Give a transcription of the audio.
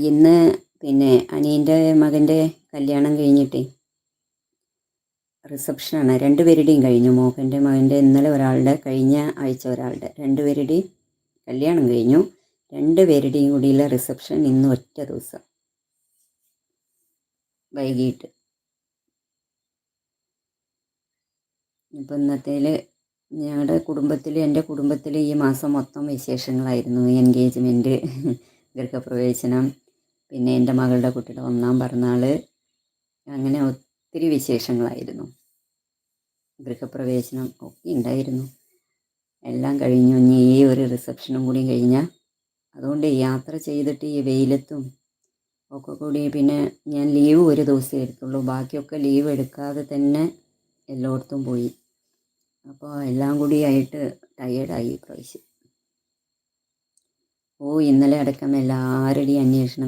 ഇന്ന് പിന്നെ അനിയൻ്റെ മകൻ്റെ കല്യാണം കഴിഞ്ഞിട്ട് റിസപ്ഷനാണ്. രണ്ടുപേരുടെയും കഴിഞ്ഞു. മോഹൻ്റെ മകൻ്റെ ഇന്നലെ ഒരാളുടെ, കഴിഞ്ഞ ആഴ്ച ഒരാളുടെ, രണ്ടുപേരുടെയും കല്യാണം കഴിഞ്ഞു. രണ്ടുപേരുടെയും കൂടിയുള്ള റിസപ്ഷൻ ഇന്ന് ഒറ്റ ദിവസം വൈകിട്ട്. ഇപ്പം ഇന്നത്തേൽ ഞങ്ങളുടെ കുടുംബത്തിൽ, എൻ്റെ കുടുംബത്തിൽ ഈ മാസം മൊത്തം വിശേഷങ്ങളായിരുന്നു. എൻഗേജ്മെൻറ്റ്, ഗൃഹപ്രവേശനം, പിന്നെ എൻ്റെ മകളുടെ കുട്ടിയുടെ 1ാം പിറന്നാൾ, അങ്ങനെ ഒത്തിരി വിശേഷങ്ങളായിരുന്നു. ഗൃഹപ്രവേശനം ഒക്കെ ഉണ്ടായിരുന്നു. എല്ലാം കഴിഞ്ഞു. ഇനി ഈ ഒരു റിസപ്ഷനും കൂടി കഴിഞ്ഞാൽ, അതുകൊണ്ട് യാത്ര ചെയ്തിട്ട് ഈ വെയിലത്തും ഒക്കെ കൂടി, പിന്നെ ഞാൻ ലീവ് ഒരു ദിവസമേ എടുത്തുള്ളൂ. ബാക്കിയൊക്കെ ലീവ് എടുക്കാതെ തന്നെ എല്ലായിടത്തും പോയി. അപ്പോൾ എല്ലാം കൂടി ആയിട്ട് ടയേർഡായി ഇപ്രാവശ്യം. ഇന്നലെ അടക്കം എല്ലാവരുടെയും അന്വേഷണം